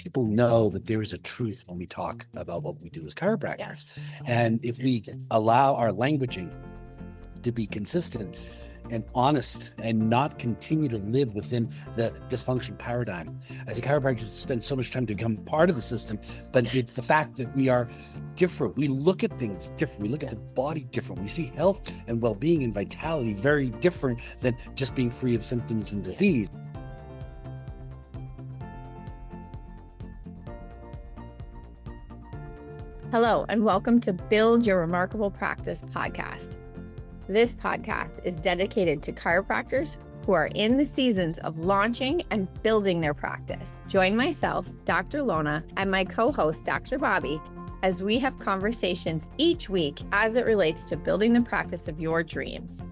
people know that there is a truth when we talk about what we do as chiropractors. Yes. And if we allow our languaging to be consistent and honest and not continue to live within the dysfunction paradigm. As a chiropractor, spend so much time to become part of the system, but it's the fact that we are different. We look at things different. We look at the body different. We see health and well-being and vitality very different than just being free of symptoms and disease. Hello, and welcome to Build Your Remarkable Practice podcast. This podcast is dedicated to chiropractors who are in the seasons of launching and building their practice. Join myself, Dr. Lona, and my co-host, Dr. Bobby, as we have conversations each week as it relates to building the practice of your dreams.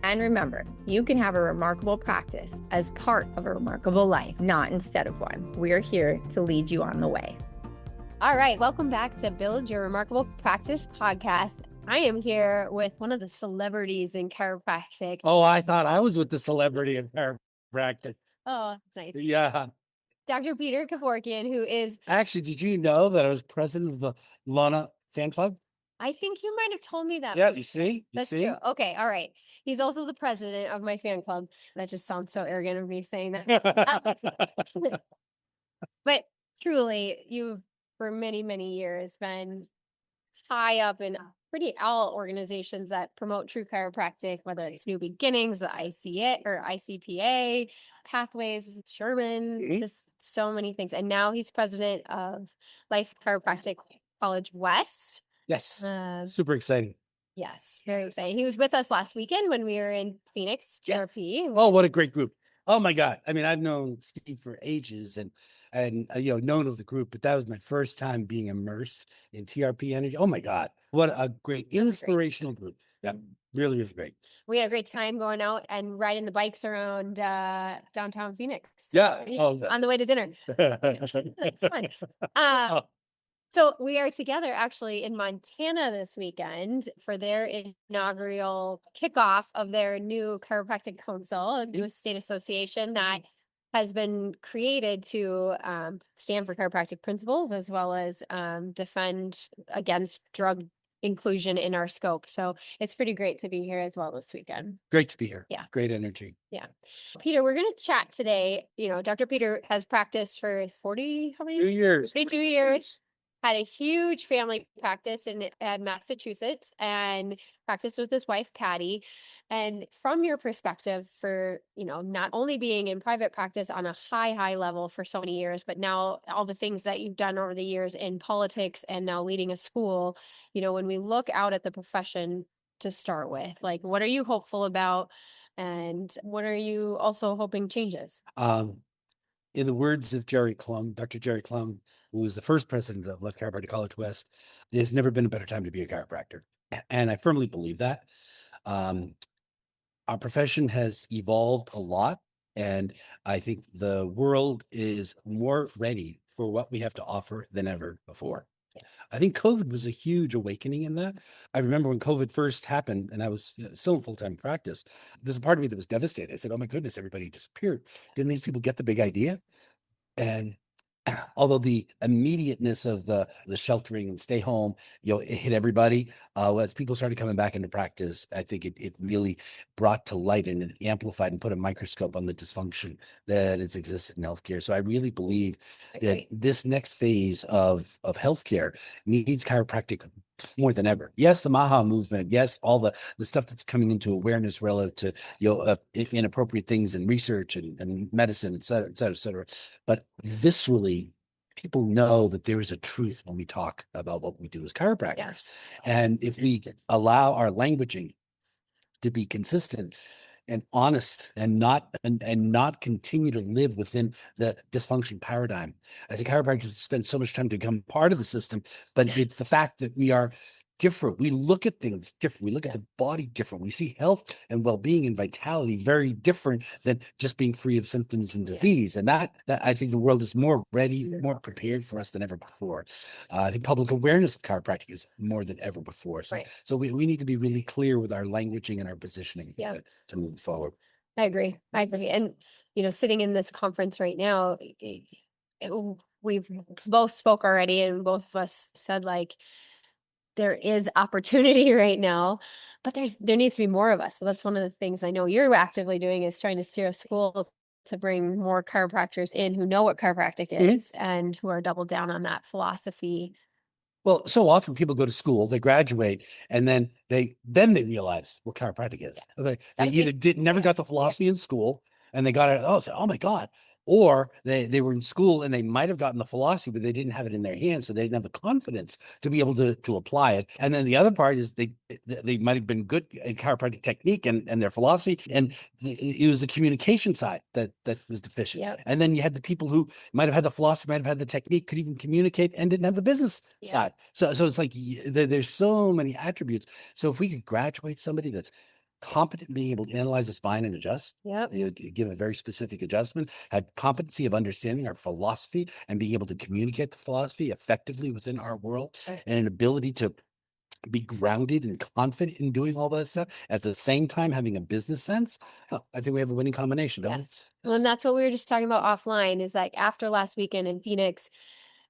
And remember, you can have a remarkable practice as part of a remarkable life, not instead of one. We're here to lead you on the way. All right, welcome back to Build Your Remarkable Practice podcast. I am here with one of the celebrities in chiropractic. Oh, I thought I was with the celebrity in chiropractic. Oh, that's nice. Yeah. Dr. Peter Kevorkian, who is... Actually, did you know that I was president of the Lona fan club? I think you might have told me that. Yeah, you see? That's true. Okay, all right. He's also the president of my fan club. That just sounds so arrogant of me saying that. But truly, you've, for many, many years, been high up in pretty all organizations that promote true chiropractic, whether it's New Beginnings, the ICA or ICPA, Pathways, Sherman, just so many things. And now he's president of Life Chiropractic College West. Yes. Super exciting. Yes, very exciting. He was with us last weekend when we were in Phoenix, Yes. TRP. Oh, what a great group. Oh my God. I mean, I've known Steve for ages and known of the group, but that was my first time being immersed in TRP energy. Oh my God. What a great inspirational group. Yeah, really, really great. We had a great time going out and riding the bikes around downtown Phoenix. Yeah. On the way to dinner. It's fun. So we are together actually in Montana this weekend for their inaugural kickoff of their new chiropractic council, a new state association that has been created to stand for chiropractic principles as well as defend against drug inclusion in our scope. So it's pretty great to be here as well this weekend. Great to be here. Yeah. Great energy. Yeah. Peter, we're going to chat today. You know, Dr. Peter has practiced for 42 years. Had a huge family practice in Massachusetts and practiced with his wife, Patty. And from your perspective for, not only being in private practice on a high level for so many years, but now all the things that you've done over the years in politics and now leading a school, when we look out at the profession to start with, like, what are you hopeful about? And what are you also hoping changes? In the words of Jerry Clum, Dr. Jerry Clum, who was the first president of Left Chiropractic College West, there's never been a better time to be a chiropractor. And I firmly believe that. Our profession has evolved a lot, and I think the world is more ready for what we have to offer than ever before. I think COVID was a huge awakening in that. I remember when COVID first happened and I was still in full-time practice, there's a part of me that was devastated. I said, oh my goodness, everybody disappeared. Didn't these people get the big idea? And although the immediateness of the sheltering and stay home, it hit everybody. As people started coming back into practice, I think it really brought to light and it amplified and put a microscope on the dysfunction that has existed in healthcare. So I really believe that this next phase of healthcare needs chiropractic more than ever. Yes, the MAHA movement. Yes, all the stuff that's coming into awareness relative to inappropriate things in research and medicine, et cetera, et cetera, et cetera. But viscerally, people know that there is a truth when we talk about what we do as chiropractors. Yes. And if we allow our languaging to be consistent and honest and not continue to live within the dysfunction paradigm. As a chiropractor, spend so much time to become part of the system, but it's the fact that we are different. We look at things different. We look at the body different. We see health and well-being and vitality very different than just being free of symptoms and disease. And that I think the world is more ready, more prepared for us than ever before. I think public awareness of chiropractic is more than ever before. So we need to be really clear with our languaging and our positioning to move forward. I agree. And, sitting in this conference right now, we've both spoke already, and both of us said like there is opportunity right now, but there needs to be more of us. So that's one of the things I know you're actively doing, is trying to steer a school to bring more chiropractors in who know what chiropractic is and who are doubled down on that philosophy. Well, so often people go to school, they graduate, and then they realize what chiropractic is. They either never got the philosophy in school, and they got it. Oh, say, oh my God! Or they were in school and they might have gotten the philosophy, but they didn't have it in their hands, so they didn't have the confidence to be able to apply it. And then the other part is they might have been good at chiropractic technique and their philosophy, and it was the communication side that was deficient. Yep. And then you had the people who might have had the philosophy, might have had the technique, could even communicate, and didn't have the business side. So it's like there's so many attributes. So if we could graduate somebody that's competent, being able to analyze the spine and adjust, give a very specific adjustment, had competency of understanding our philosophy and being able to communicate the philosophy effectively within our world, and an ability to be grounded and confident in doing all that stuff at the same time having a business sense. I think we have a winning combination, don't we? Well, and that's what we were just talking about offline, is like after last weekend in Phoenix,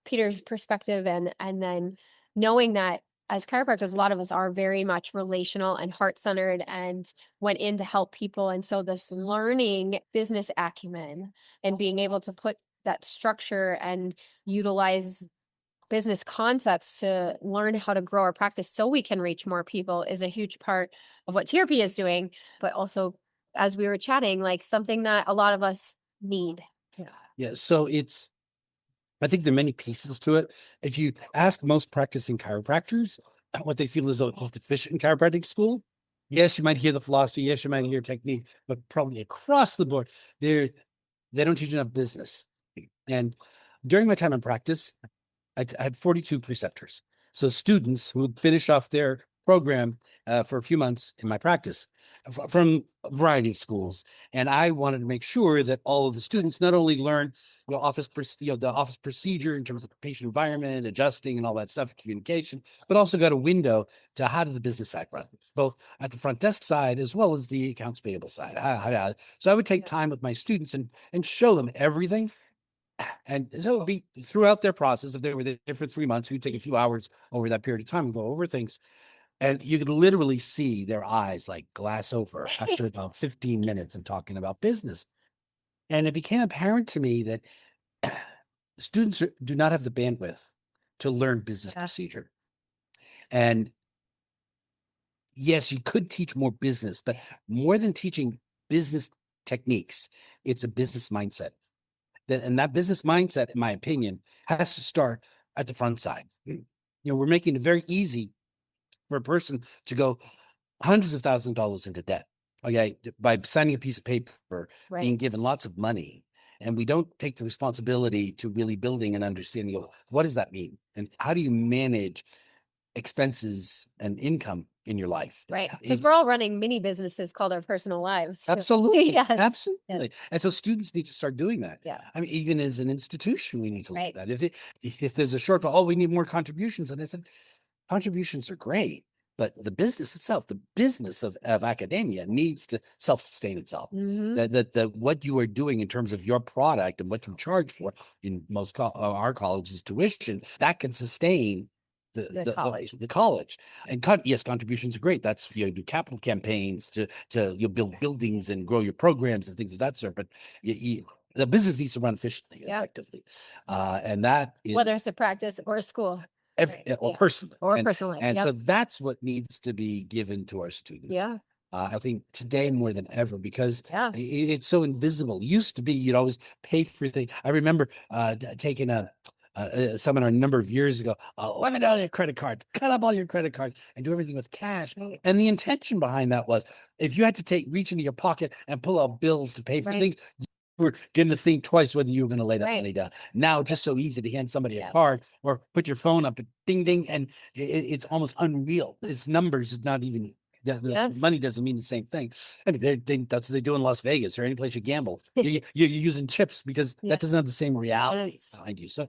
Peter's perspective, and then knowing that as chiropractors, a lot of us are very much relational and heart-centered and went in to help people. And so this learning business acumen and being able to put that structure and utilize business concepts to learn how to grow our practice so we can reach more people is a huge part of what TRP is doing, but also, as we were chatting, like something that a lot of us need. Yeah. So I think there are many pieces to it. If you ask most practicing chiropractors what they feel as though is deficient in chiropractic school, yes, you might hear the philosophy, yes, you might hear technique, but probably across the board, they don't teach enough business. And during my time in practice, I had 42 preceptors. So students who would finish off their program for a few months in my practice from a variety of schools. And I wanted to make sure that all of the students not only learn the office procedure in terms of patient environment, adjusting and all that stuff, communication, but also got a window to how do the business side run, both at the front desk side as well as the accounts payable side. So I would take time with my students and show them everything. And so it would be throughout their process. If they were there for 3 months, we'd take a few hours over that period of time and go over things. And you could literally see their eyes like glass over after about 15 minutes of talking about business. And it became apparent to me that students do not have the bandwidth to learn business procedure. And yes, you could teach more business, but more than teaching business techniques, it's a business mindset. And that business mindset, in my opinion, has to start at the front side. We're making it very easy for a person to go hundreds of thousands of dollars into debt, okay, by signing a piece of paper, being given lots of money. And we don't take the responsibility to really building an understanding of what does that mean? And how do you manage expenses and income in your life? Right. Because we're all running mini businesses called our personal lives. Absolutely. Yes. Absolutely. And so students need to start doing that. Yeah. I mean, even as an institution, we need to look at that. If there's a shortfall, oh, we need more contributions. And I said, contributions are great, but the business itself, the business of academia needs to self-sustain itself. That what you are doing in terms of your product and what you charge for in most our colleges tuition, that can sustain the college. And yes, contributions are great. That's, you do capital campaigns to build buildings and grow your programs and things of that sort. But the business needs to run efficiently, effectively, and that is whether it's a practice or a school. Or personally. Or personally. And so that's what needs to be given to our students. Yeah. I think today more than ever, because it's so invisible. It used to be you'd always pay for things. I remember taking a seminar a number of years ago, limit all your credit cards, cut up all your credit cards and do everything with cash. And the intention behind that was if you had to reach into your pocket and pull out bills to pay for things, we're getting to think twice whether you were going to lay that money down. Now, just so easy to hand somebody a card or put your phone up and ding, ding. And it's almost unreal. It's numbers. It's not even, the money doesn't mean the same thing. I mean, that's what they do in Las Vegas or any place you gamble. You're using chips because that doesn't have the same reality behind you. So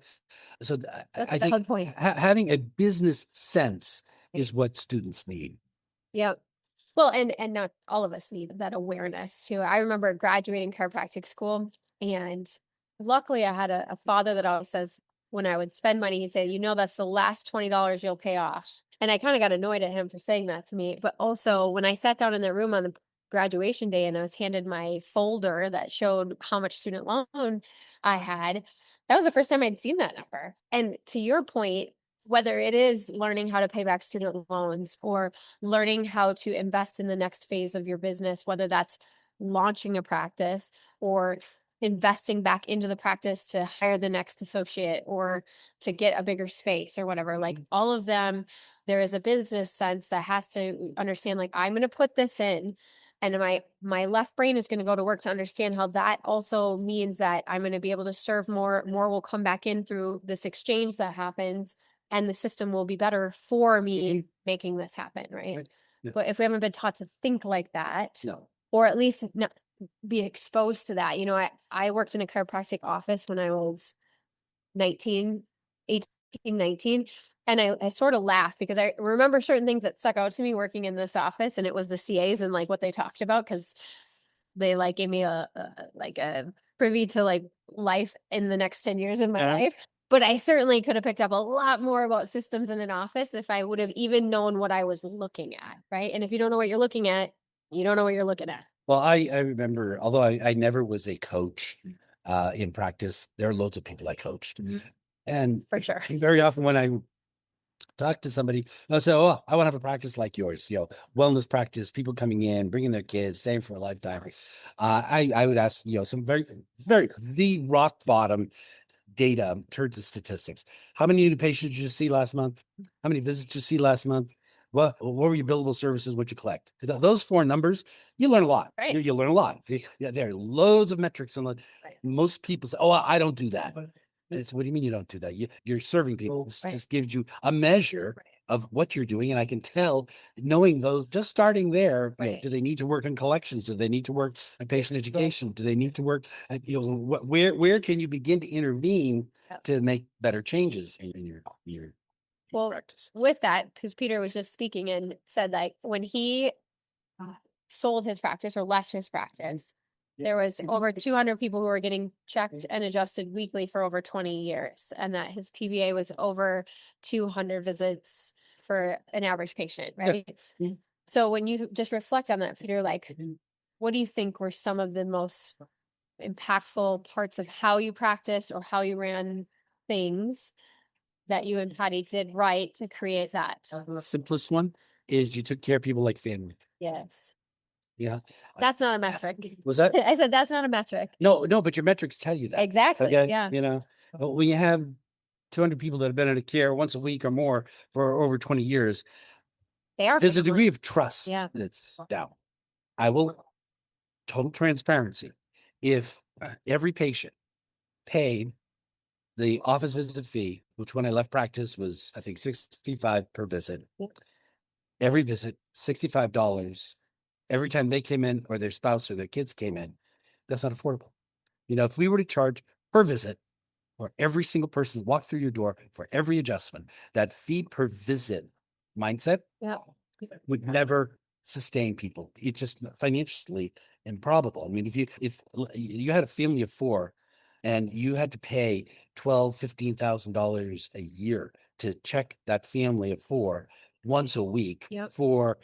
I think having a business sense is what students need. Yeah. Well, and not all of us need that awareness too. I remember graduating chiropractic school, and luckily I had a father that always says, when I would spend money, he'd say, that's the last $20 you'll pay off. And I kind of got annoyed at him for saying that to me. But also, when I sat down in the room on the graduation day and I was handed my folder that showed how much student loan I had, that was the first time I'd seen that number. And to your point, whether it is learning how to pay back student loans or learning how to invest in the next phase of your business, whether that's launching a practice or investing back into the practice to hire the next associate or to get a bigger space or whatever, like all of them, there is a business sense that has to understand, like, I'm going to put this in, and my left brain is going to go to work to understand how that also means that I'm going to be able to serve more will come back in through this exchange that happens, and the system will be better for me making this happen, right? Right. Yeah. But if we haven't been taught to think like that, No. or at least not be exposed to that. I worked in a chiropractic office when I was 19, 18, 19. And I sort of laughed because I remember certain things that stuck out to me working in this office, and it was the CAs and like what they talked about, because they like gave me a privy to like life in the next 10 years of my life. But I certainly could have picked up a lot more about systems in an office if I would have even known what I was looking at, right? And if you don't know what you're looking at, you don't know what you're looking at. Well, I remember, although I never was a coach in practice, there are loads of people I coached. And For sure. very often when I talk to somebody, they'll say, "Oh, I want to have a practice like yours, wellness practice, people coming in, bringing their kids, staying for a lifetime." I would ask, some the rock bottom data in terms of statistics. How many new patients did you see last month? How many visits did you see last month? What were your billable services? What you collect? Those four numbers, you learn a lot. Right. You learn a lot. There are loads of metrics, and most people say, "Oh, I don't do that." And it's, what do you mean you don't do that? You're serving people. This just gives you a measure of what you're doing. And I can tell, knowing those, just starting there, do they need to work on collections? Do they need to work on patient education? Do they need to work at, where can you begin to intervene to make better changes in your practice? With that, because Peter was just speaking and said, like, when he sold his practice or left his practice, there was over 200 people who were getting checked and adjusted weekly for over 20 years, and that his PVA was over 200 visits for an average patient, right? Yeah. So when you just reflect on that, Peter, like, what do you think were some of the most impactful parts of how you practiced or how you ran things that you and Patty did right to create that? The simplest one is you took care of people like family. Yes. Yeah. That's not a metric. Was that? I said that's not a metric. No, but your metrics tell you that. Exactly. Okay. Yeah. But when you have 200 people that have been in a care once a week or more for over 20 years, there's a degree of trust that's down. I will, total transparency. If every patient paid the office visit fee, which when I left practice was, I think, $65 per visit, every visit, $65, every time they came in or their spouse or their kids came in, that's not affordable. If we were to charge per visit for every single person walk through your door for every adjustment, that fee per visit mindset would never sustain people. It's just financially improbable. I mean, if you had a family of four and you had to pay $12,000-$15,000 a year to check that family of four once a week for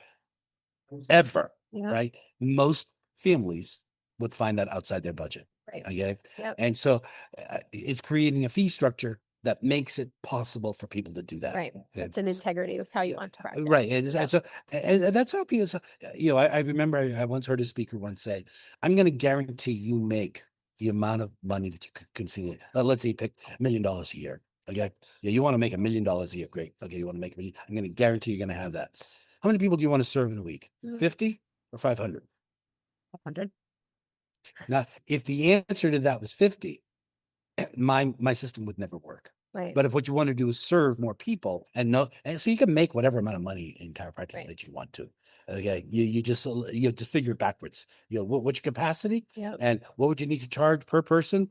ever, right? Most families would find that outside their budget. Right. Okay. Yep. And so it's creating a fee structure that makes it possible for people to do that. Right. It's an integrity with how you want to practice. Right. And so and that's how people, I remember I once heard a speaker once say, "I'm going to guarantee you make the amount of money that you could consider." Let's say you pick $1 million a year. Okay. Yeah. You want to make $1 million a year. Great. Okay. You want to make $1 million. I'm going to guarantee you're going to have that. How many people do you want to serve in a week? 50 or 500? 100. Now, if the answer to that was 50, my system would never work. Right. But if what you want to do is serve more people and so you can make whatever amount of money in chiropractic that you want to. Okay. You just figure it backwards. What's your capacity? And what would you need to charge per person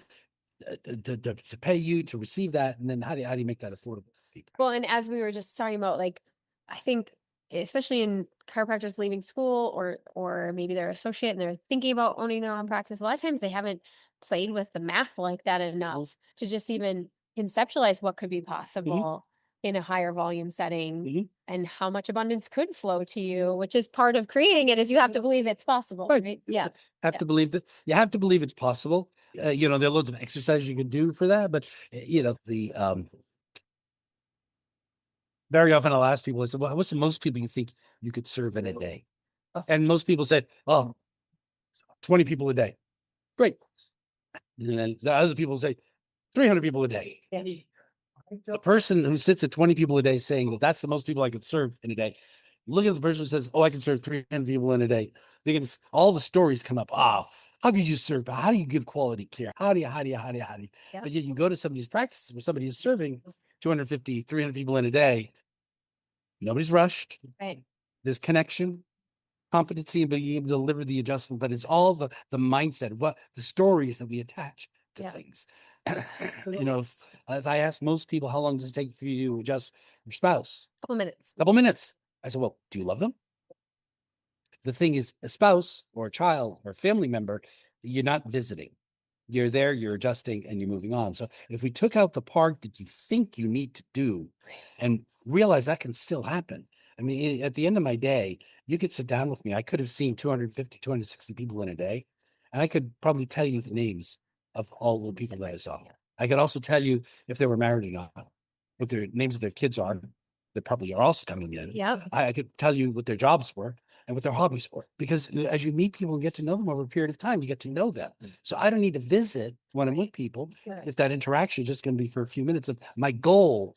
to pay you to receive that? And then how do you make that affordable? Well, and as we were just talking about, like, I think especially in chiropractors leaving school or maybe they're associate and they're thinking about owning their own practice, a lot of times they haven't played with the math like that enough to just even conceptualize what could be possible in a higher volume setting Mhm. and how much abundance could flow to you, which is part of creating it, is you have to believe it's possible, right? Yeah. Have Yeah. to believe that you have to believe it's possible. You know, there are loads of exercises you can do for that, but you know, very often I'll ask people, I said, well, what's the most people you think you could serve in a day? And most people said, oh, 20 people a day. Great. And then the other people say 300 people a day. Yeah. The person who sits at 20 people a day saying that that's the most people I could serve in a day. Look at the person who says, oh, I can serve 300 people in a day. Because all the stories come up. Ah, how could you serve? How do you give quality care? How do you? Yeah. But yet you go to some of these practices where somebody is serving 250, 300 people in a day. Nobody's rushed. Right. There's Connection, competency, and being able to deliver the adjustment, but it's all the mindset, what the stories that we attach to things. You know, if I ask most people, how long does it take for you to adjust your spouse? Couple minutes. Couple minutes. I said, well, do you love them? The thing is, a spouse or a child or a family member, you're not visiting. You're there, you're adjusting, and you're moving on. So if we took out the part that you think you need to do and realize that can still happen. I mean, at the end of my day, you could sit down with me. I could have seen 250, 260 people in a day, and I could probably tell you the names of all the people that I saw. I could also tell you if they were married or not, what their names of their kids are. They probably are also coming in. Yeah. I could tell you what their jobs were and what their hobbies were, because as you meet people and get to know them over a period of time, you get to know them. So I don't need to visit when I'm with people. If that interaction is just going to be for a few minutes. Of my goal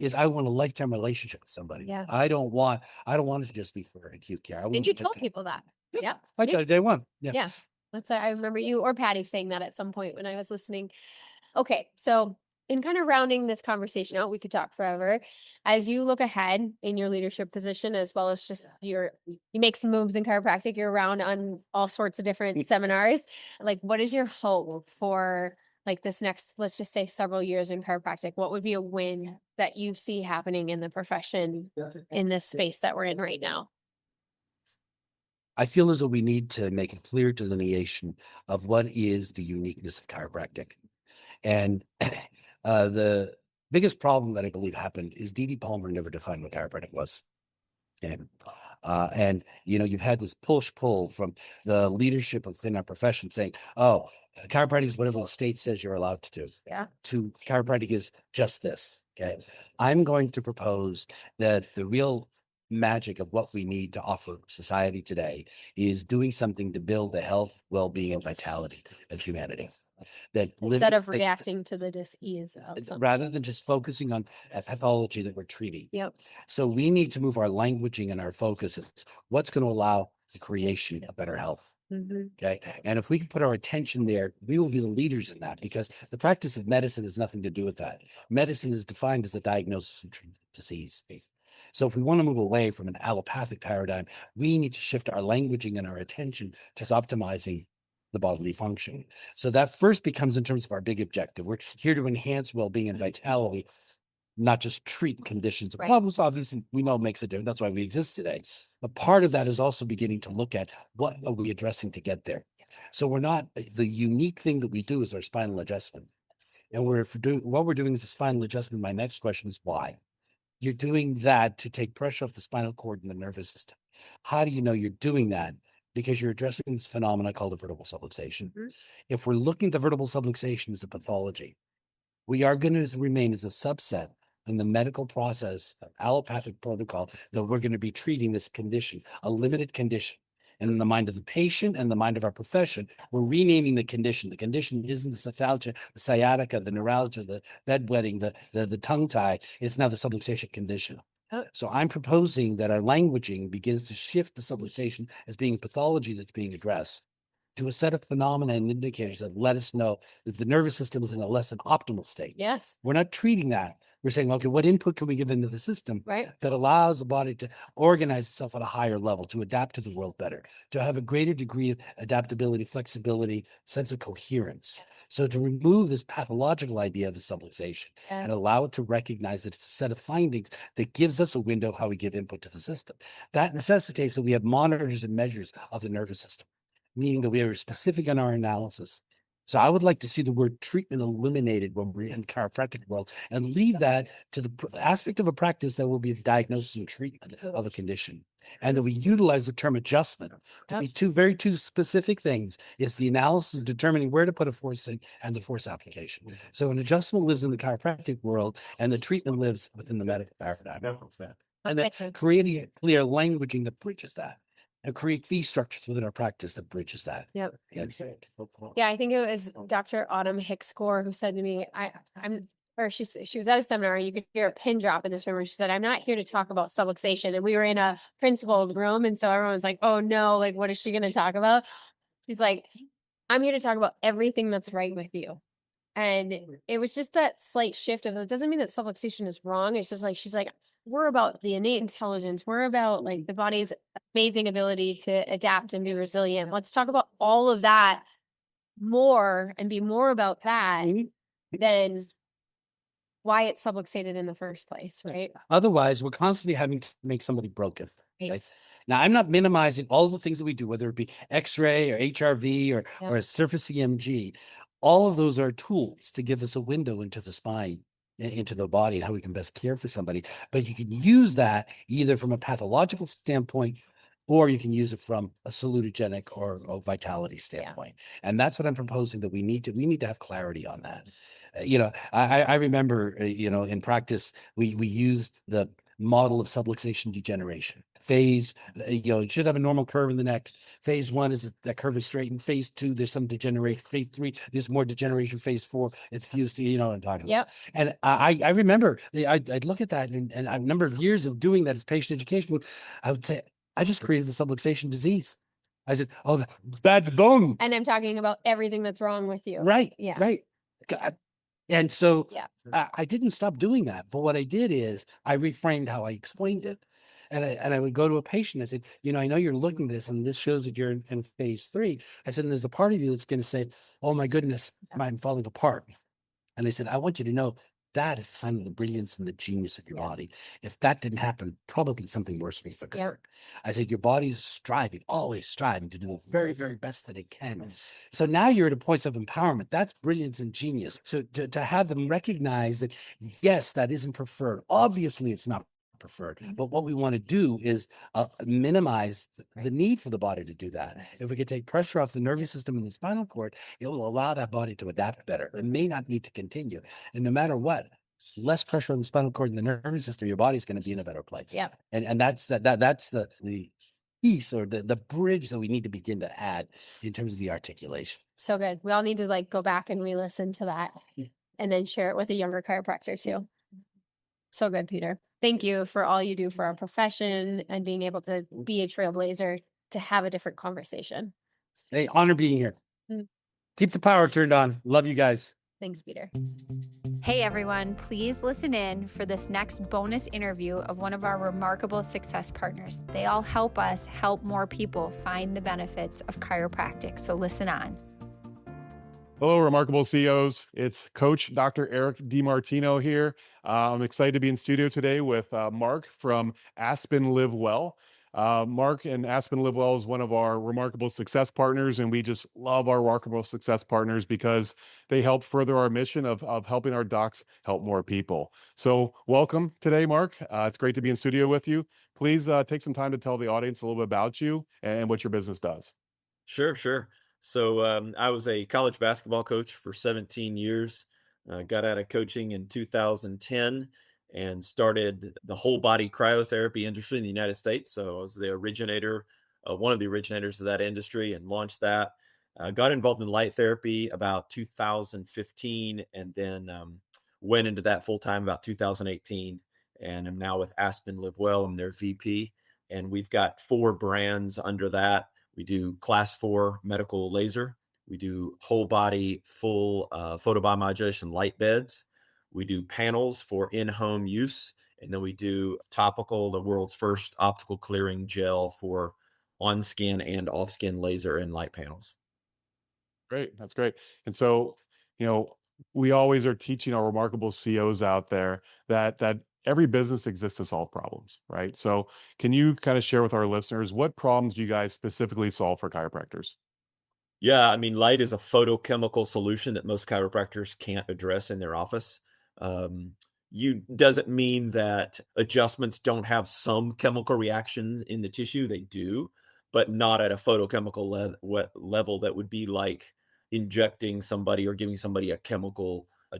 is I want a lifetime relationship with somebody. Yeah. I don't want it to just be for acute care. And you told people that. Yeah. I told day one. Yeah. Yeah. That's I remember you or Patty saying that at some point when I was listening. Okay, so in kind of rounding this conversation out, we could talk forever. As you look ahead in your leadership position, as well as just you make some moves in chiropractic, you're around on all sorts of different seminars. Like, what is your hope for like this next, let's just say several years in chiropractic? What would be a win that you see happening in the profession in this space that we're in right now? I feel as though we need to make a clear delineation of what is the uniqueness of chiropractic. And the biggest problem that I believe happened is D.D. Palmer never defined what chiropractic was. And you know, you've had this push-pull from the leadership within our profession saying, oh, chiropractic is whatever the state says you're allowed to do. Yeah. To chiropractic is just this. Okay. I'm going to propose that the real magic of what we need to offer society today is doing something to build the health, well-being, and vitality of humanity. That Instead of reacting to the dis-ease of something. rather than just focusing on a pathology that we're treating. Yep. So we need to move our languaging and our focus. It's what's going to allow the creation of better health. Okay. And if we can put our attention there, we will be the leaders in that, because the practice of medicine has nothing to do with that. Medicine is defined as the diagnosis and treatment of disease. So if we want to move away from an allopathic paradigm, we need to shift our languaging and our attention to optimizing the bodily function. So that first becomes in terms of our big objective. We're here to enhance well-being and vitality, not just treat conditions. The problems obviously we know makes a difference. That's why we exist today. But part of that is also beginning to look at what are we addressing to get there. So we're not, the unique thing that we do is our spinal adjustment. And what we're doing is a spinal adjustment. My next question is why? You're doing that to take pressure off the spinal cord and the nervous system. How do you know you're doing that? Because you're addressing this phenomena called the vertebral subluxation. If we're looking at the vertebral subluxation as a pathology, we are going to remain as a subset in the medical process of allopathic protocol that we're going to be treating this condition, a limited condition. And in the mind of the patient and the mind of our profession, we're renaming the condition. The condition isn't the cephalgia, the sciatica, the neuralgia, the bedwetting, the tongue tie. It's now the subluxation condition. So I'm proposing that our languaging begins to shift the subluxation as being pathology that's being addressed to a set of phenomena and indicators that let us know that the nervous system is in a less than optimal state. Yes. We're not treating that. We're saying, okay, what input can we give into the system that allows the body to organize itself at a higher level, to adapt to the world better, to have a greater degree of adaptability, flexibility, sense of coherence. So to remove this pathological idea of the subluxation and allow it to recognize that it's a set of findings that gives us a window of how we give input to the system. That necessitates that we have monitors and measures of the nervous system, meaning that we are specific in our analysis. So I would like to see the word treatment eliminated when we're in the chiropractic world and leave that to the aspect of a practice that will be the diagnosis and treatment of a condition. And that we utilize the term adjustment to be two specific things. It's the analysis of determining where to put a force in and the force application. So an adjustment lives in the chiropractic world and the treatment lives within the medical paradigm. And then creating a clear languaging that bridges that and create fee structures within our practice that bridges that. Yep. Yeah. Yeah, I think it was Dr. Autumn Hickscore who said to me, I'm or she was at a seminar, you could hear a pin drop in this room, and she said, I'm not here to talk about subluxation. And we were in a principled room, and so everyone was like, oh no, like what is she gonna talk about? She's like, I'm here to talk about everything that's right with you. And it was just that slight shift of it doesn't mean that subluxation is wrong. It's just like she's like, we're about the innate intelligence. We're about like the body's amazing ability to adapt and be resilient. Let's talk about all of that more and be more about that than why it's subluxated in the first place, right? Otherwise, we're constantly having to make somebody broken. Okay? Yes. Now, I'm not minimizing all the things that we do, whether it be X-ray or HRV or a surface EMG. All of those are tools to give us a window into the spine, into the body, and how we can best care for somebody. But you can use that either from a pathological standpoint, or you can use it from a salutogenic or a vitality standpoint. And that's what I'm proposing, that we need to have clarity on that. I remember, in practice, we used the model of subluxation degeneration. Phase, it should have a normal curve in the neck. Phase 1 is that curve is straightened. Phase 2, there's some degeneration. Phase 3, there's more degeneration. Phase 4, it's fused to, what I'm talking about. And I remember, I'd look at that, and a number of years of doing that as patient education, I would say, I just created the subluxation disease. I said, oh, bad bone. And I'm talking about everything that's wrong with you. Right. Yeah. Right. And so Yeah. I didn't stop doing that. But what I did is I reframed how I explained it. And I would go to a patient. I said, I know you're looking at this and this shows that you're in phase 3. I said, and there's a part of you that's going to say, oh my goodness, I'm falling apart. And I said, I want you to know that is a sign of the brilliance and the genius of your body. If that didn't happen, probably something worse may occur. I said, your body is striving, always striving to do the very, very best that it can. So now you're at a point of empowerment. That's brilliance and genius. So to have them recognize that, yes, that isn't preferred. Obviously, it's not preferred. But what we want to do is minimize the need for the body to do that. If we could take pressure off the nervous system and the spinal cord, it will allow that body to adapt better. It may not need to continue. And no matter what, less pressure on the spinal cord and the nervous system, your body's going to be in a better place. Yeah. And that's the piece or the bridge that we need to begin to add in terms of the articulation. So good. We all need to go back and re-listen to that and then share it with a younger chiropractor too. So good, Peter. Thank you for all you do for our profession and being able to be a trailblazer to have a different conversation. Hey, honor being here. Keep the power turned on. Love you guys. Thanks, Peter. Hey everyone, please listen in for this next bonus interview of one of our remarkable success partners. They all help us help more people find the benefits of chiropractic. So listen on. Hello, remarkable CEOs. It's Coach Dr. Eric DiMartino here. I'm excited to be in studio today with Mark from Aspen LiveWell. Mark and Aspen LiveWell is one of our remarkable success partners, and we just love our remarkable success partners because they help further our mission of helping our docs help more people. So welcome today, Mark. It's great to be in studio with you. Please take some time to tell the audience a little bit about you and what your business does. Sure. So I was a college basketball coach for 17 years. Got out of coaching in 2010 and started the whole body cryotherapy industry in the United States. So I was the originator, one of the originators of that industry, and launched that. Got involved in light therapy about 2015, and then went into that full time about 2018. And I'm now with Aspen LiveWell. I'm their VP, and we've got 4 brands under that. We do class 4 medical laser. We do whole body full photobiomodulation light beds. We do panels for in-home use. And then we do topical, the world's first optical clearing gel for on-skin and off-skin laser and light panels. Great. That's great. And so, we always are teaching our remarkable CEOs out there that every business exists to solve problems, right? So can you kind of share with our listeners, what problems do you guys specifically solve for chiropractors? Yeah, I mean, light is a photochemical solution that most chiropractors can't address in their office. Um, you doesn't mean that adjustments don't have some chemical reactions in the tissue. They do, but not at a photochemical level that would be like injecting somebody or giving somebody a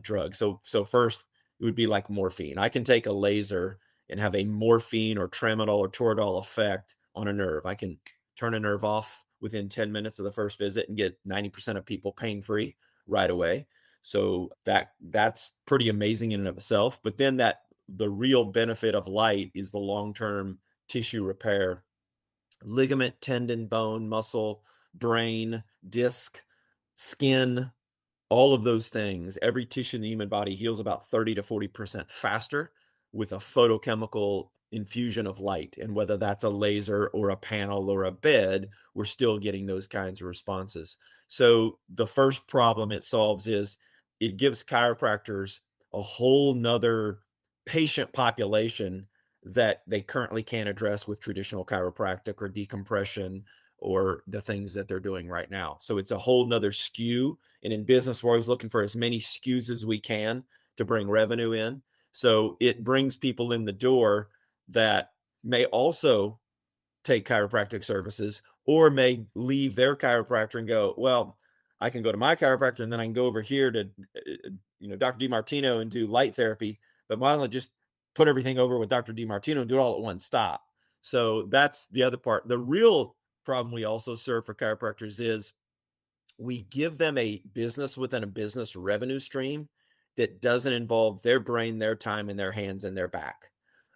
drug. So first, it would be like morphine. I can take a laser and have a morphine or tramadol or toradol effect on a nerve. I can turn a nerve off within 10 minutes of the first visit and get 90% of people pain free right away. So that's pretty amazing in and of itself. But then the real benefit of light is the long-term tissue repair, ligament, tendon, bone, muscle, brain, disc, skin, all of those things. Every tissue in the human body heals about 30 to 40% faster with a photochemical infusion of light. And whether that's a laser or a panel or a bed, we're still getting those kinds of responses. So the first problem it solves is it gives chiropractors a whole nother patient population that they currently can't address with traditional chiropractic or decompression or the things that they're doing right now. So it's a whole nother SKU. And in business, we're always looking for as many SKUs as we can to bring revenue in. So it brings people in the door that may also take chiropractic services or may leave their chiropractor and go, well, I can go to my chiropractor and then I can go over here to, Dr. DiMartino and do light therapy, but why don't I just put everything over with Dr. DiMartino and do it all at one stop? So that's the other part. The real problem we also serve for chiropractors is we give them a business within a business revenue stream that doesn't involve their brain, their time, and their hands and their back.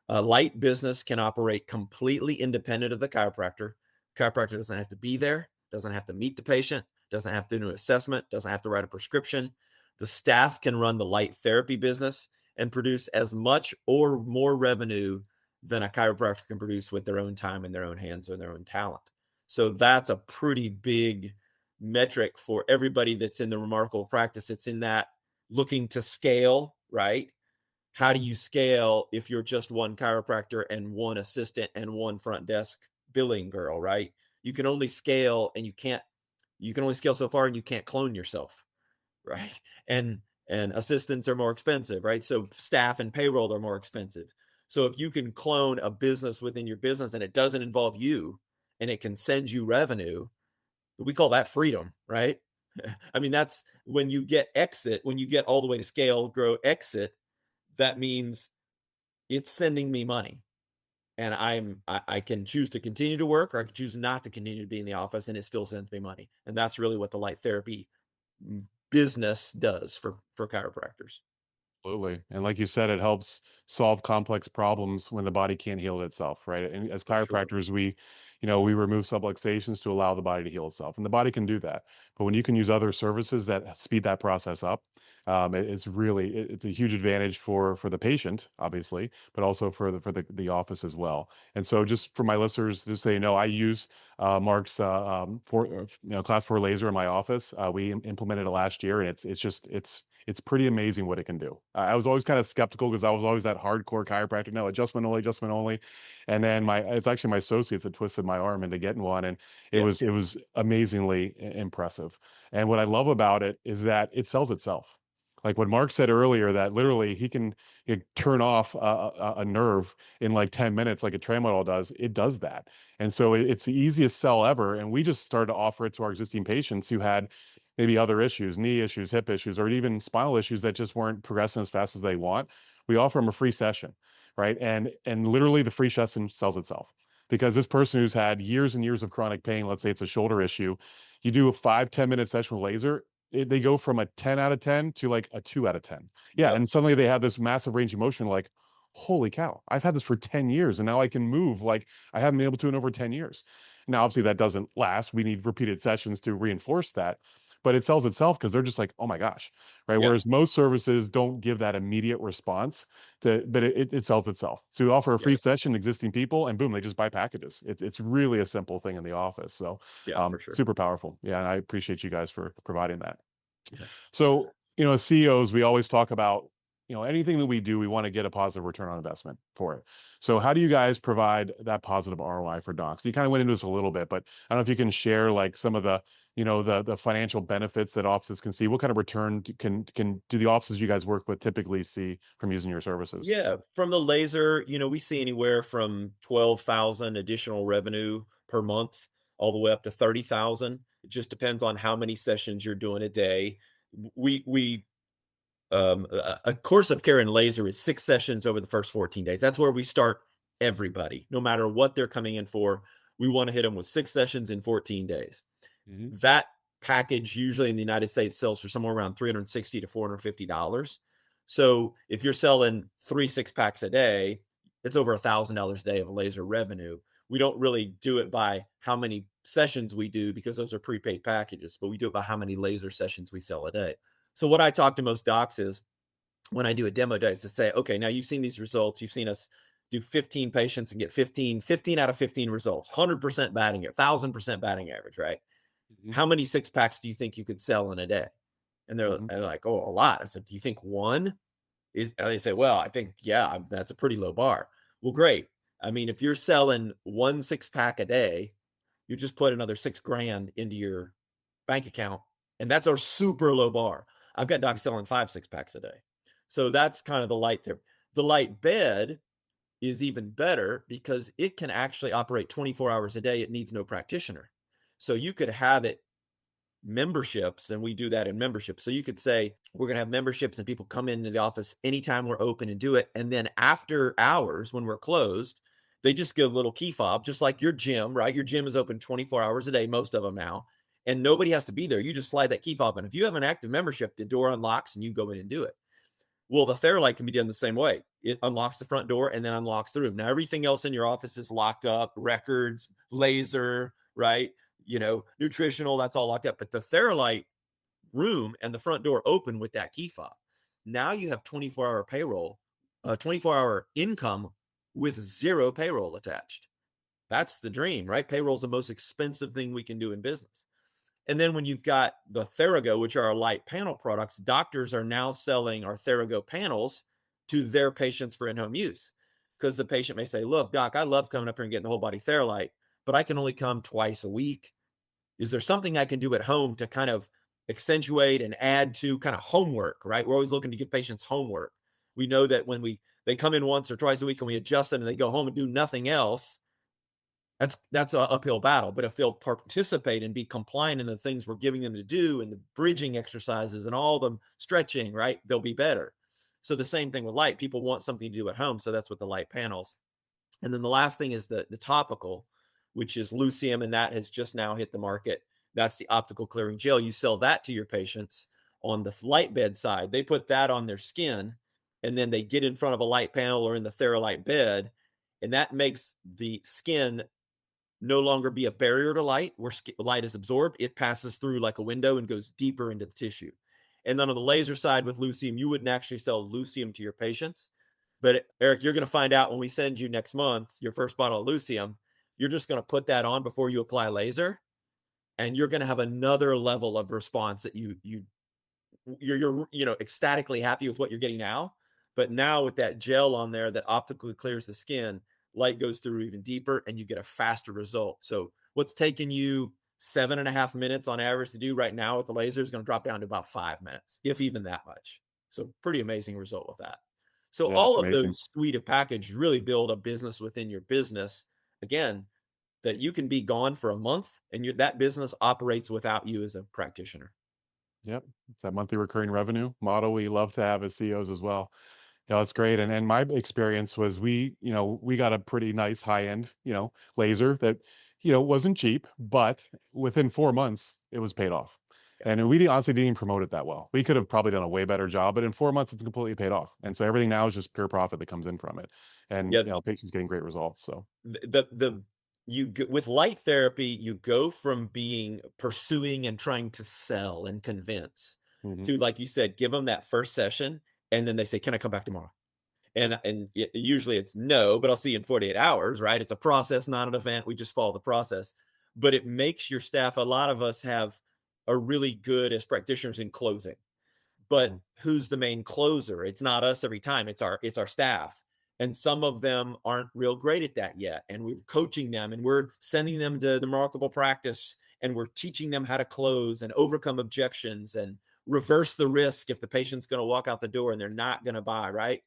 A light business can operate completely independent of the chiropractor. Chiropractor doesn't have to be there, doesn't have to meet the patient, doesn't have to do an assessment, doesn't have to write a prescription. The staff can run the light therapy business and produce as much or more revenue than a chiropractor can produce with their own time and their own hands and their own talent. So that's a pretty big metric for everybody that's in the remarkable practice. It's in that looking to scale, right? How do you scale if you're just one chiropractor and one assistant and one front desk billing girl, right? You can only scale and you can only scale so far and you can't clone yourself, right? And assistants are more expensive, right? So staff and payroll are more expensive. So if you can clone a business within your business and it doesn't involve you and it can send you revenue, we call that freedom, right? I mean, that's when you get all the way to scale, grow, exit, that means it's sending me money. And I can choose to continue to work or I can choose not to continue to be in the office and it still sends me money. And that's really what the light therapy business does for chiropractors. Absolutely. And like you said, it helps solve complex problems when the body can't heal itself, right? And as For sure. chiropractors, we remove subluxations to allow the body to heal itself. And the body can do that. But when you can use other services that speed that process up, it's a huge advantage for the patient, obviously, but also for the office as well. And so just for my listeners, just so you know, I use Mark's class 4 laser in my office. We implemented it last year, and it's pretty amazing what it can do. I was always kind of skeptical because I was always that hardcore chiropractor. No, adjustment only, adjustment only. And then it's actually my associates that twisted my arm into getting one, and it Yeah. was amazingly impressive. And what I love about it is that it sells itself. Like what Mark said earlier, that literally he can turn off a nerve in like 10 minutes, like a tramadol does. It does that, and so it's the easiest sell ever. And we just started to offer it to our existing patients who had maybe other issues, knee issues, hip issues, or even spinal issues that just weren't progressing as fast as they want. We offer them a free session, right? And literally the free session sells itself because this person who's had years and years of chronic pain, let's say it's a shoulder issue, you do a 5-10 minute session with laser, they go from a 10 out of 10 to like a 2 out of 10. Yeah. Yep. And suddenly they have this massive range of motion, like, holy cow, I've had this for 10 years and now I can move like I haven't been able to in over 10 years. Now, obviously, that doesn't last. We need repeated sessions to reinforce that, but it sells itself because they're just like, oh my gosh, right? Yeah. Whereas most services don't give that immediate response, but it sells itself. So we offer a Yeah. free session to existing people, and boom, they just buy packages. It's really a simple thing in the office. So Yeah, for sure. super powerful. Yeah, and I appreciate you guys for providing that. Yeah. So, as CEOs, we always talk about, anything that we do, we want to get a positive return on investment for it. So how do you guys provide that positive ROI for docs? You kind of went into this a little bit, but I don't know if you can share like some of the, the financial benefits that offices can see. What kind of return can do the offices you guys work with typically see from using your services? Yeah, from the laser, we see anywhere from 12,000 additional revenue per month all the way up to 30,000. It just depends on how many sessions you're doing a day. We a course of care in laser is 6 sessions over the first 14 days. That's where we start everybody. No matter what they're coming in for, we want to hit them with 6 sessions in 14 days. Mhm. That package usually in the United States sells for somewhere around $360 to $450. So if you're selling 3 6-packs a day, it's over $1,000 a day of laser revenue. We don't really do it by how many sessions we do because those are prepaid packages, but we do it by how many laser sessions we sell a day. So what I talk to most docs is when I do a demo day is to say, okay, now you've seen these results. You've seen us do 15 patients and get 15 out of 15 results, 100% batting, 1,000% batting average, right? Mhm. How many 6-packs do you think you could sell in a day? And Mhm. they're like, oh, a lot. I said, do you think one is, and they say, well, I think, yeah, that's a pretty low bar. Well, great. I mean, if you're selling 1 6-pack a day, you just put another 6 grand into your bank account. And that's our super low bar. I've got docs selling 5 6-packs a day. So that's kind of the light there. The light bed is even better because it can actually operate 24 hours a day. It needs no practitioner. So you could have it memberships, and we do that in memberships. So you could say, we're going to have memberships and people come into the office anytime we're open and do it. And then after hours, when we're closed, they just get a little key fob, just like your gym, right? Your gym is open 24 hours a day, most of them now, and nobody has to be there. You just slide that key fob. And if you have an active membership, the door unlocks and you go in and do it. Well, the Theralite can be done the same way. It unlocks the front door and then unlocks the room. Now, everything else in your office is locked up, records, laser, right? Nutritional, that's all locked up. But the Theralite room and the front door open with that key fob. Now you have 24-hour payroll, 24-hour income with 0 payroll attached. That's the dream, right? Payroll is the most expensive thing we can do in business. And then when you've got the Therago, which are our light panel products, doctors are now selling our Therago panels to their patients for in-home use. Because the patient may say, look, doc, I love coming up here and getting the whole body Theralite, but I can only come twice a week. Is there something I can do at home to kind of accentuate and add to kind of homework, right? We're always looking to give patients homework. We know that when they come in once or twice a week and we adjust them and they go home and do nothing else, that's an uphill battle. But if they'll participate and be compliant in the things we're giving them to do and the bridging exercises and all the stretching, right, they'll be better. So the same thing with light. People want something to do at home. So that's what the light panels. And then the last thing is the topical, which is Lucium, and that has just now hit the market. That's the optical clearing gel. You sell that to your patients on the light bed side. They put that on their skin, and then they get in front of a light panel or in the Theralite bed, and that makes the skin no longer be a barrier to light where light is absorbed. It passes through like a window and goes deeper into the tissue. And then on the laser side with Lucium, you wouldn't actually sell Lucium to your patients. But Eric, you're going to find out when we send you next month your first bottle of Lucium, you're just going to put that on before you apply laser, and you're going to have another level of response that you're ecstatically happy with what you're getting now. But now with that gel on there that optically clears the skin, light goes through even deeper and you get a faster result. So what's taking you 7.5 minutes on average to do right now with the laser is going to drop down to about 5 minutes, if even that much. So pretty amazing result with that. So Yeah, it's all of amazing. those suite of packages really build a business within your business. Again, that you can be gone for a month and that business operates without you as a practitioner. Yep. It's that monthly recurring revenue model we love to have as CEOs as well. Yeah, that's great. And my experience was we got a pretty nice high end, laser that, wasn't cheap, but within 4 months it was paid off. Yeah. And we honestly didn't even promote it that well. We could have probably done a way better job, but in 4 months it's completely paid off. And so everything now is just pure profit that comes in from it. And Yeah. patients getting great results. So With light therapy, you go from being pursuing and trying to sell and convince mhm. to, like you said, give them that first session, and then they say, "Can I come back tomorrow?" And usually it's no, but I'll see you in 48 hours, right? It's a process, not an event. We just follow the process, but it makes your staff. A lot of us are really good as practitioners in closing, but who's the main closer? It's not us every time. It's our staff. And some of them aren't real great at that yet. And we're coaching them and we're sending them to the remarkable practice and we're teaching them how to close and overcome objections and reverse the risk if the patient's going to walk out the door and they're not going to buy, right?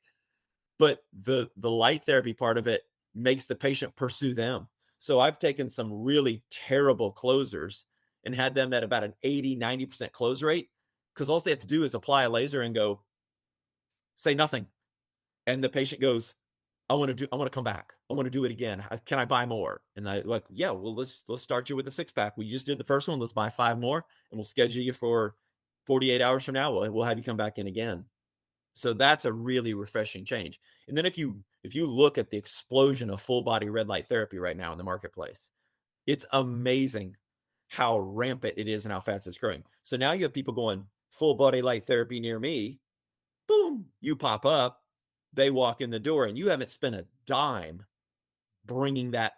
But the light therapy part of it makes the patient pursue them. So I've taken some really terrible closers and had them at about an 80-90% close rate, because all they have to do is apply a laser and go, say nothing. And the patient goes, I want to come back. I want to do it again. Can I buy more? And I like, yeah, well, let's start you with a 6-pack. We just did the first one. Let's buy 5 more and we'll schedule you for 48 hours from now. We'll have you come back in again. So that's a really refreshing change. And then if you look at the explosion of full body red light therapy right now in the marketplace, it's amazing how rampant it is and how fast it's growing. So now you have people going full body light therapy near me. Boom, you pop up, they walk in the door and you haven't spent a dime bringing that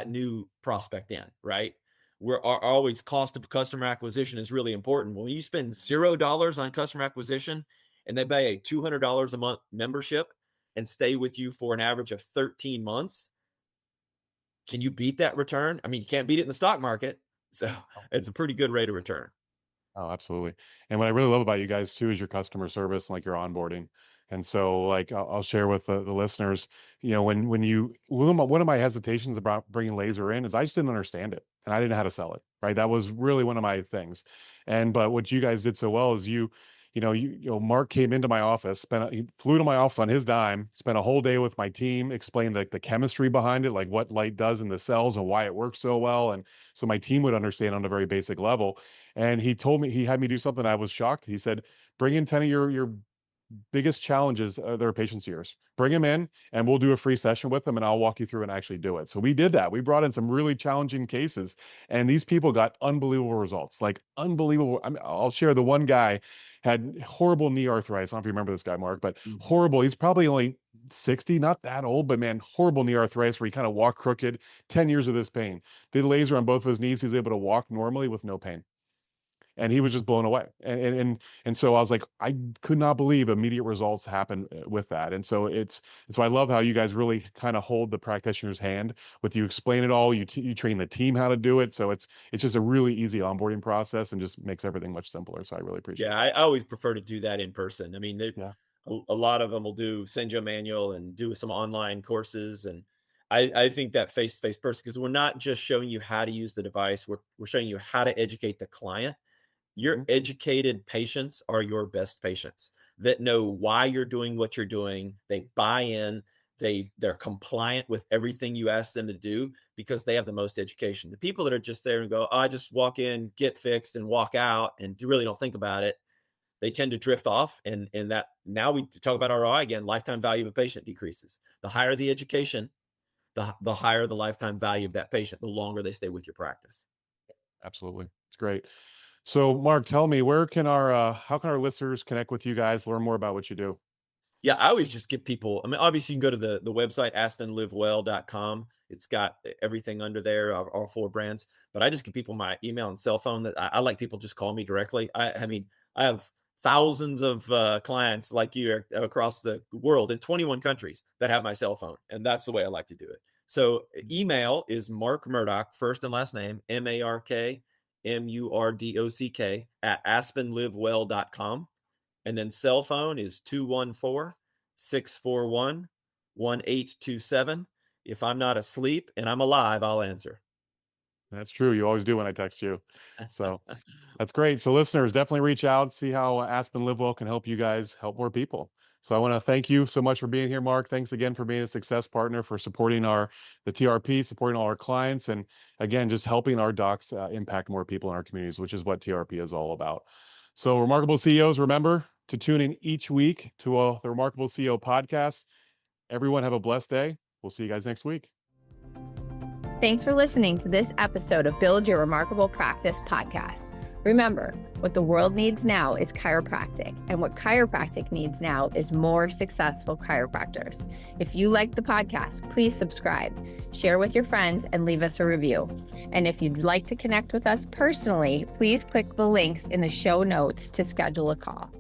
new prospect in, right? Where always cost of customer acquisition is really important. When you spend $0 on customer acquisition and they pay a $200 a month membership and stay with you for an average of 13 months, can you beat that return? I mean, you can't beat it in the stock market. So it's a pretty good rate of return. Oh, absolutely. And what I really love about you guys too is your customer service, and like your onboarding. And so, like, I'll share with the listeners, one of my hesitations about bringing laser in is I just didn't understand it and I didn't know how to sell it. Right. That was really one of my things. But what you guys did so well is Mark came into my office, he flew to my office on his dime, spent a whole day with my team, explained the chemistry behind it, like what light does in the cells and why it works so well. And so my team would understand on a very basic level. And he had me do something. I was shocked. He said, bring in 10 of your biggest challenges that are patients of yours. Bring them in and we'll do a free session with them and I'll walk you through and actually do it. So we did that. We brought in some really challenging cases and these people got unbelievable results, like unbelievable. I mean, I'll share the one guy had horrible knee arthritis. I don't know if you remember this guy, Mark, but horrible. He's probably only 60, not that old, but man, horrible knee arthritis where he kind of walked crooked, 10 years of this pain. Did laser on both of his knees. He was able to walk normally with no pain. And he was just blown away. And so I was like, I could not believe immediate results happen with that. And so I love how you guys really kind of hold the practitioner's hand with you explain it all. You train the team how to do it. So it's just a really easy onboarding process and just makes everything much simpler. So I really appreciate it. Yeah, I always prefer to do that in person. I mean, Yeah. a lot of them will send you a manual and do some online courses. And I think that face-to-face person, because we're not just showing you how to use the device, we're showing you how to educate the client. Your educated patients are your best patients that know why you're doing what you're doing. They buy in, they're compliant with everything you ask them to do because they have the most education. The people that are just there and go, oh, I just walk in, get fixed and walk out and really don't think about it, they tend to drift off. And that, now we talk about ROI again, lifetime value of a patient decreases. The higher the education, the higher the lifetime value of that patient, the longer they stay with your practice. Absolutely. It's great. So Mark, tell me, how can our listeners connect with you guys, learn more about what you do? Yeah, I always just give people, I mean, obviously you can go to the website, aspenlivewell.com. It's got everything under there, all 4 brands, but I just give people my email and cell phone. That I like people just call me directly. I mean, I have thousands of clients like you across the world in 21 countries that have my cell phone. And that's the way I like to do it. So email is Mark Murdock, first and last name, MarkMurdock at aspenlivewell.com. And then cell phone is 214-641-1827. If I'm not asleep and I'm alive, I'll answer. That's true. You always do when I text you. So that's great. So listeners, definitely reach out, see how Aspen LiveWell can help you guys help more people. So I want to thank you so much for being here, Mark. Thanks again for being a success partner, for supporting the TRP, supporting all our clients, and again, just helping our docs impact more people in our communities, which is what TRP is all about. So Remarkable CEOs, remember to tune in each week to the Remarkable CEO podcast. Everyone have a blessed day. We'll see you guys next week. Thanks for listening to this episode of Build Your Remarkable Practice podcast. Remember, what the world needs now is chiropractic, and what chiropractic needs now is more successful chiropractors. If you like the podcast, please subscribe, share with your friends, and leave us a review. And if you'd like to connect with us personally, please click the links in the show notes to schedule a call.